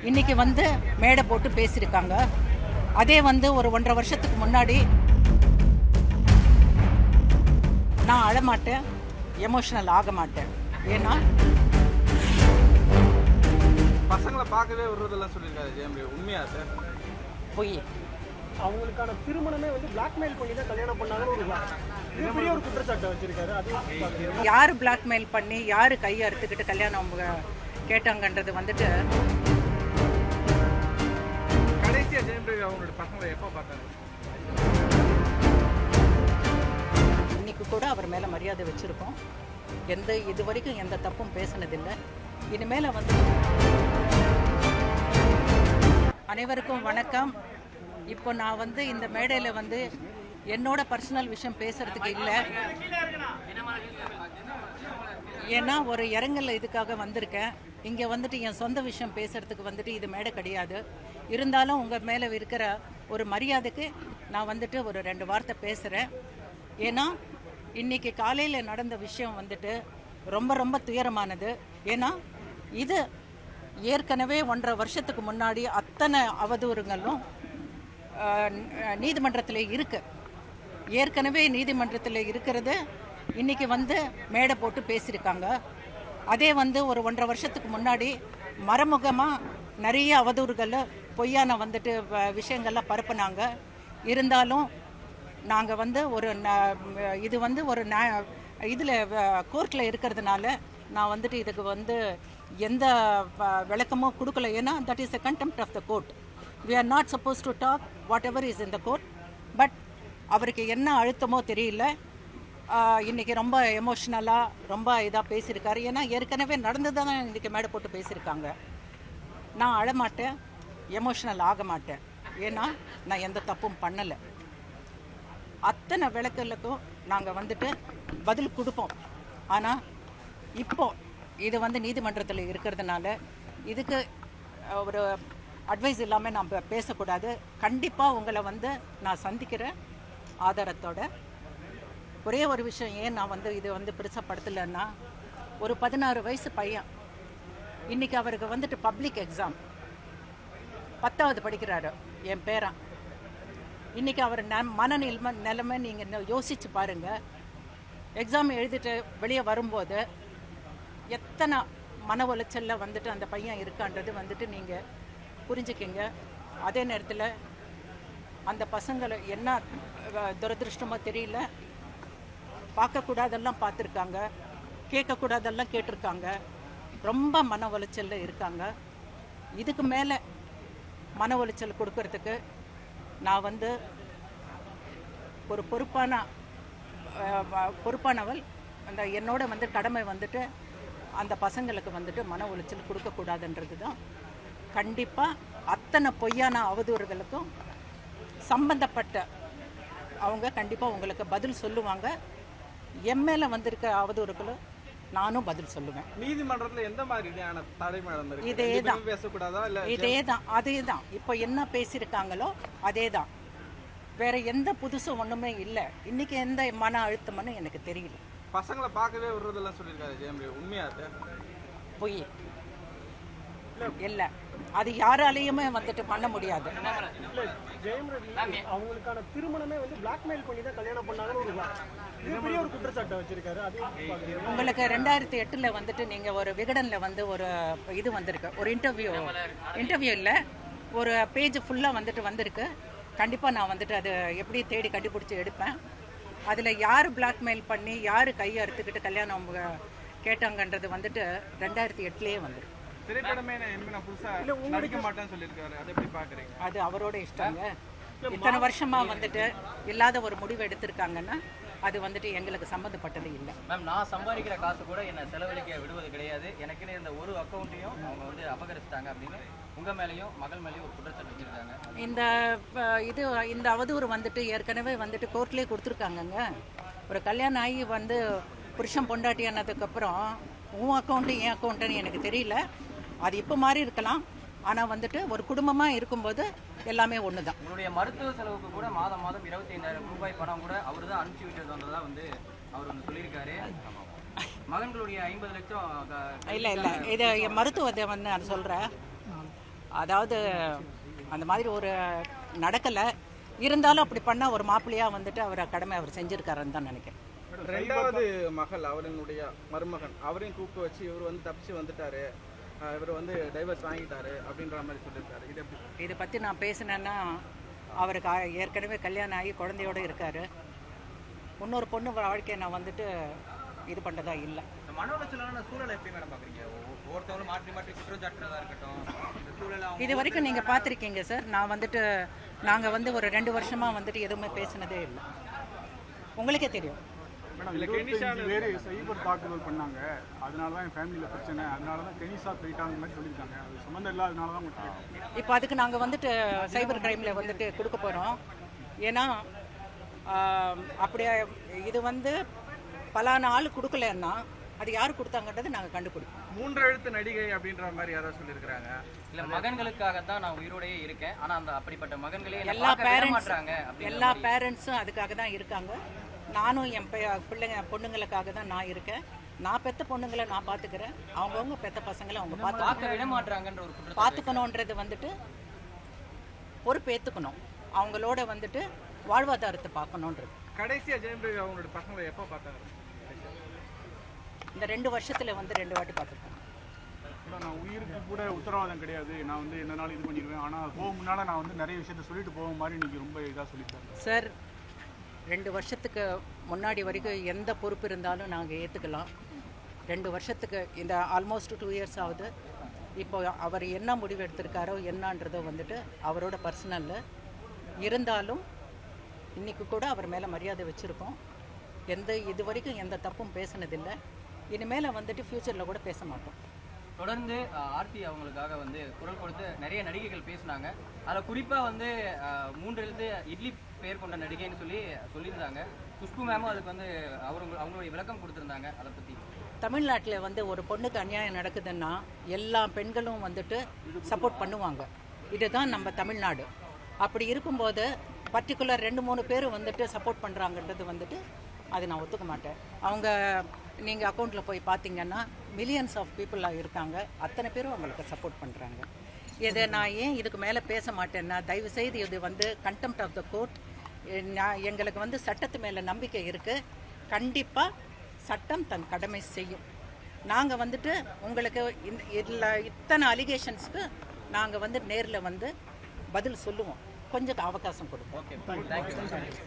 இன்னைக்கு வந்து மேடை போட்டு பேசியிருக்காங்க. அதே வந்து ஒரு 1.5 வருஷத்துக்கு முன்னாடி நான் அழமாட்டேன், எமோஷனல் ஆக மாட்டேன். ஏன்னா பசங்களை பார்க்கவே விடுறதெல்லாம் சொல்லியிருக்காரு ஜெயம்பி. உண்மையா சார்? பொய். அவங்களுக்கான திருமணமே வந்து பிளாக்மெயில் பண்ணி தான் கல்யாணம் பண்ணாங்கன்னு ஒரு பெரிய ஒரு குற்றச்சாட்டை வச்சிருக்காரு. அது யார் பிளாக்மெயில் பண்ணி யார் கையை அறுத்துக்கிட்டு கல்யாணம் கேட்டாங்கன்றது வந்துட்டு கடைசியா ஜெயம்பி அவங்களோட பசங்களை எப்போ பார்த்தாங்க? இன்னைக்கு கூட அவர் மேலே மரியாதை வச்சுருக்கோம். இது வரைக்கும் எந்த தப்பும் பேசினதில்லை. இனிமேல் வந்து அனைவருக்கும் வணக்கம். இப்போ நான் வந்து இந்த மேடையில் வந்து என்னோட பர்சனல் விஷயம் பேசுறதுக்கு இல்லை. ஏன்னா ஒரு இரங்கல் இதுக்காக வந்திருக்கேன். இங்கே வந்துட்டு என் சொந்த விஷயம் பேசுறதுக்கு வந்துட்டு இது மேடை கிடையாது. இருந்தாலும் உங்கள் மேலே இருக்கிற ஒரு மரியாதைக்கு நான் வந்துட்டு ஒரு 2 வார்த்தை பேசுகிறேன். ஏன்னா இன்னைக்கு காலையில் நடந்த விஷயம் வந்துட்டு ரொம்ப ரொம்ப துயரமானது. ஏன்னா இது ஏற்கனவே 1.5 வருஷத்துக்கு முன்னாடி அத்தனை அவதூறுங்களும் நீதிமன்றத்தில் இருக்கு. ஏற்கனவே நீதிமன்றத்தில் இருக்கிறது இன்னைக்கு வந்து மேடை போட்டு பேசியிருக்காங்க. அதே வந்து ஒரு 1.5 வருஷத்துக்கு முன்னாடி மறைமுகமாக நிறைய அவதூறுகள் பொய்யான வந்துட்டு விஷயங்கள்லாம் பரப்புனாங்க. இருந்தாலும் நாங்கள் வந்து ஒரு இது வந்து ஒரு இதில் கோர்ட்டில் இருக்கிறதுனால நான் வந்துட்டு இதுக்கு வந்து எந்த விளக்கமும் கொடுக்கல. ஏன்னா that is a contempt of the court. We are not supposed to talk whatever is in the court. But அவருக்கு என்ன அழுத்தமோ தெரியல. இன்றைக்கி ரொம்ப எமோஷ்னலாக ரொம்ப இதாக பேசியிருக்காரு. ஏன்னா ஏற்கனவே நடந்து தான் இன்றைக்கி மேடை போட்டு பேசியிருக்காங்க. நான் அழமாட்டேன், எமோஷ்னல் ஆக மாட்டேன். ஏன்னா நான் எந்த தப்பும் பண்ணலை. அத்தனை விளக்கலுக்கும் நாங்கள் வந்துட்டு பதில் கொடுப்போம். ஆனால் இப்போ இது வந்து நீதிமன்றத்தில் இருக்கிறதுனால இதுக்கு ஒரு அட்வைஸ் இல்லாமல் நம்ம பேசக்கூடாது. கண்டிப்பாக உங்களை வந்து நான் சந்திக்கிற ஆதாரத்தோட. ஒரே ஒரு விஷயம், ஏன் நான் வந்து இது வந்து பெருசப்படுத்தலைன்னா, ஒரு 16 வயசு பையன் இன்றைக்கி அவருக்கு வந்துட்டு பப்ளிக் எக்ஸாம் 10வது படிக்கிறாரு, என் பேரன். இன்றைக்கி அவர் நிலைமை நீங்கள் யோசித்து பாருங்கள். எக்ஸாம் எழுதிட்டு வெளியே வரும்போது எத்தனை மன உளைச்சலில் வந்துட்டு அந்த பையன் இருக்கான்றது வந்துட்டு நீங்கள் புரிஞ்சுக்கிங்க. அதே நேரத்தில் அந்த பசங்களை என்ன துரதிருஷ்டமோ தெரியல, பார்க்கக்கூடாதெல்லாம் பார்த்துருக்காங்க, கேட்கக்கூடாதெல்லாம் கேட்டிருக்காங்க, ரொம்ப மன உளைச்சலில் இருக்காங்க. இதுக்கு மேலே மன உளைச்சல் கொடுக்கறதுக்கு நான் வந்து ஒரு பொறுப்பானவள். அந்த என்னோட வந்து கடமை வந்துட்டு அந்த பசங்களுக்கு வந்துட்டு மன உளைச்சல் கொடுக்கக்கூடாதுன்றது தான். கண்டிப்பாக அத்தனை பொய்யான அவதூறுகளுக்கும் சம்பந்தப்பட்ட அவங்க கண்டிப்பாக உங்களுக்கு பதில் சொல்லுவாங்க. என் மேலே வந்திருக்க அவதூறுகளும் நானும் பதில் சொல்லுவேன். நீதிமன்றத்தில் எந்த மாதிரியான தடைமை நடந்திருக்கு? இதேதான் பேசக்கூடாதா? இல்லை அதே தான் இப்போ என்ன பேசியிருக்காங்களோ அதே தான். வேற எந்த புதுசும் ஒன்றுமே இல்லை. இன்னைக்கு எந்த மன அழுத்தம்னு எனக்கு தெரியல. பசங்களை பார்க்கவே விடுறதெல்லாம் சொல்லியிருக்காரு ஜெயம்பி. உண்மையா சார்? பொய். இல்லை, அது யாராலையுமே வந்துட்டு பண்ண முடியாது. ஜெயம் ரவி அவங்களுக்கான திருமணமே வந்து பிளாக்மெயில் பண்ணி தான் கல்யாணம் பண்ணாங்கன்னு ஒரு பெரிய ஒரு குற்றச்சாட்டை வச்சிருக்காரு. அது உங்களுக்கு 2008 வந்துட்டு நீங்கள் ஒரு விகடனில் வந்து ஒரு இது வந்திருக்கு, ஒரு இன்டர்வியூ இல்லை, ஒரு பேஜ் ஃபுல்லாக வந்துட்டு வந்திருக்கு. கண்டிப்பாக நான் வந்துட்டு அது எப்படி தேடி கண்டுபிடிச்சி எடுப்பேன். அதில் யார் பிளாக்மெயில் பண்ணி யார் கையை அறுத்துக்கிட்டு கல்யாணம் கேட்டாங்கன்றது வந்துட்டு 2008 வந்துருக்கு. திரைப்படமே புதுசா நடிக்க மாட்டேன்னு சொல்லியிருக்காரு. அதை எப்படி பார்க்குறீங்க? அது அவரோட இஷ்டங்க. இத்தனை வருஷமாக வந்துட்டு இல்லாத ஒரு முடிவு எடுத்திருக்காங்கன்னா அது வந்துட்டு எங்களுக்கு சம்மந்தப்பட்டது இல்லை. மேம், நான் சம்பாதிக்கிற காசு கூட என்னை செலவழிக்க விடுவது கிடையாது. எனக்குன்னு இந்த ஒரு அக்கௌண்ட்டையும் அவங்க வந்து அபகரிச்சிட்டாங்க அப்படின்னு உங்கள் மேலேயும் மகள் மேலேயும் ஒரு குற்றச்சாட்டு வச்சுருக்காங்க. இந்த அவதூறு வந்துட்டு ஏற்கனவே வந்துட்டு கோர்ட்லேயே கொடுத்துருக்காங்கங்க. ஒரு கல்யாணம் ஆகி வந்து புருஷன் பொண்டாட்டி ஆனதுக்கப்புறம் உன் அக்கௌண்ட்டு என் அக்கௌண்ட்டுன்னு எனக்கு தெரியல. அது இப்போ மாறி இருக்கலாம். ஆனால் வந்துட்டு ஒரு குடும்பமாக இருக்கும்போது எல்லாமே ஒன்று தான். உங்களுடைய மருத்துவ செலவுக்கு கூட மாதம் 25,000 ரூபாய் பணம் கூட அவர் தான் அனுப்பிச்சி விட்டது வந்ததாக வந்து அவர் வந்து சொல்லியிருக்காரு. மகன்களுடைய 50 லட்சம் இல்லை இது என் மருத்துவத்தை வந்து நான் சொல்கிறேன். அதாவது அந்த மாதிரி ஒரு நடக்கலை. இருந்தாலும் அப்படி பண்ணால் ஒரு மாப்பிள்ளையாக வந்துட்டு அவர் கடமை அவர் செஞ்சுருக்காருன்னு தான் நினைக்கிறேன். ரெண்டாவது மகள் அவருடைய மருமகன் அவரையும் கூப்பிட்டு வச்சு இவர் வந்து தப்பிச்சு வந்துட்டாரு, இவர் வந்து டைவர்ஸ் வாங்கிட்டாரு அப்படின்ற மாதிரி சொல்லியிருக்காரு. இது எப்படி? இதை பற்றி நான் பேசினேன்னா அவருக்கு ஏற்கனவே கல்யாணம் ஆகி குழந்தையோடு இருக்கார். இன்னொரு பொண்ணு வாழ்க்கையை நான் வந்துட்டு இது பண்ணுறதா இல்லை. இந்த மன உளைச்சலான சூழலை எப்படி மேடம் பார்க்குறீங்க? ஒவ்வொருத்தவங்களும் மாற்றி மாற்றி குற்றம் சாட்டுறதா இருக்கட்டும், இந்த சூழலை இது வரைக்கும் நீங்கள் பார்த்துருக்கீங்க சார். நான் வந்துட்டு நாங்கள் வந்து ஒரு 2 வருஷமாக வந்துட்டு எதுவுமே பேசினதே இல்லை. உங்களுக்கே தெரியும். மேடம் 25 பேர் சைபர் தாக்குதல் பண்ணாங்க, அதனால தான் என் ஃபேமிலியில் பிரச்சனை, அதனால தான் டெனிஸாக போயிட்டாங்க மாதிரி சொல்லியிருக்காங்க. அது சம்மந்தம் இல்லாதனால தான் உங்களுக்கு இப்போ அதுக்கு நாங்கள் வந்துட்டு சைபர் கிரைமில் வந்துட்டு கொடுக்க போகிறோம். ஏன்னா அப்படியே இது வந்து பலான ஆள் கொடுக்கலன்னா அது யார் கொடுத்தாங்கன்றது நாங்கள் கண்டுபிடிப்போம். 3 எழுத்து நடிகை அப்படின்ற மாதிரி யாராவது சொல்லியிருக்கிறாங்க. இல்ல மகன்களுக்காக தான் நான் உயிரோடயே இருக்கேன், ஆனா அந்த அப்படிப்பட்ட மகன்களே என்னை எல்லா பார்க்க விட பேரண்ட்ஸ் மாட்றாங்க அப்படிங்கிற எல்லா மாதிரி. பேரண்ட்ஸும் அதுக்காக தான் இருக்காங்க. நானும் என் பிள்ளைங்க பொண்ணுங்களுக்காக தான் நான் இருக்கேன். நான் பெத்த பொண்ணுங்களை நான் பார்த்துக்கிறேன், அவங்கவுங்க பெத்த பசங்களை அவங்க பார்க்க விட மாட்றாங்கன்ற ஒரு குற்றச்சாட்டு. பார்த்துக்கணுன்றது வந்துட்டு பொறுப்பேற்றுக்கணும். அவங்களோட வந்துட்டு வாழ்வாதாரத்தை பார்க்கணுன்றது. கடைசியா ஜெயம் ரவி அவங்களோட பசங்களை எப்போ பார்த்தாங்க? இந்த 2 வருஷத்தில் வந்து 2 வாட்டி பார்த்துருக்கேன். மேடம் நான் உயிருக்கு கூட உத்தரவாதம் கிடையாது, நான் வந்து என்னனாலும் இது பண்ணிடுவேன், ஆனால் போக முன்னால் நான் வந்து நிறைய விஷயத்த சொல்லிட்டு போக மாதிரி இன்றைக்கி ரொம்ப இதாக சொல்லிட்டாங்க சார். 2 வருஷத்துக்கு முன்னாடி வரைக்கும் எந்த பொறுப்பு இருந்தாலும் நாங்கள் ஏற்றுக்கலாம். 2 வருஷத்துக்கு இந்த ஆல்மோஸ்ட் 2 இயர்ஸ் ஆகுது. இப்போ அவர் என்ன முடிவு எடுத்திருக்காரோ என்னன்றதோ வந்துட்டு அவரோட பர்சனல். இருந்தாலும் இன்றைக்கி கூட அவர் மேலே மரியாதை வச்சுருக்கோம். இது வரைக்கும் எந்த தப்பும் பேசினதில்லை. இனிமேல் வந்துட்டு ஃப்யூச்சரில் கூட பேச மாட்டோம். தொடர்ந்து ஆர்த்தி அவங்களுக்காக வந்து குரல் கொடுத்து நிறைய நடிகைகள் பேசினாங்க. அதில் குறிப்பாக வந்து 3 எழுத்து இட்லி பேர் கொண்ட நடிகைன்னு சொல்லியிருந்தாங்க. குஷ்பு மேமும் அதுக்கு வந்து அவங்களுடைய விளக்கம் கொடுத்துருந்தாங்க. அதை பற்றி தமிழ்நாட்டில் வந்து ஒரு பொண்ணுக்கு அநியாயம் நடக்குதுன்னா எல்லா பெண்களும் வந்துட்டு சப்போர்ட் பண்ணுவாங்க. இதுதான் நம்ம தமிழ்நாடு. அப்படி இருக்கும்போது பர்டிகுலர் 2-3 பேர் வந்துட்டு சப்போர்ட் பண்ணுறாங்கன்றது வந்துட்டு அது நான் ஒத்துக்க மாட்டேன். அவங்க நீங்கள் அக்கௌண்ட்டில் போய் பார்த்தீங்கன்னா மில்லியன்ஸ் ஆஃப் பீப்புளாக இருக்காங்க. அத்தனை பேரும் அவங்களுக்கு சப்போர்ட் பண்ணுறாங்க. இதை நான் ஏன் இதுக்கு மேலே பேச மாட்டேன்னா, தயவுசெய்து இது வந்து கண்டெம்ட் ஆஃப் த கோர்ட். எங்களுக்கு வந்து சட்டத்து மேலே நம்பிக்கை இருக்குது. கண்டிப்பாக சட்டம் தன் கடமை செய்யும். நாங்கள் வந்துட்டு உங்களுக்கு இத்தனை அலிகேஷன்ஸ்க்கு நாங்கள் வந்து நேரில் வந்து பதில் சொல்லுவோம். கொஞ்சம் அவகாசம் கொடுப்போம். Okay, thank you.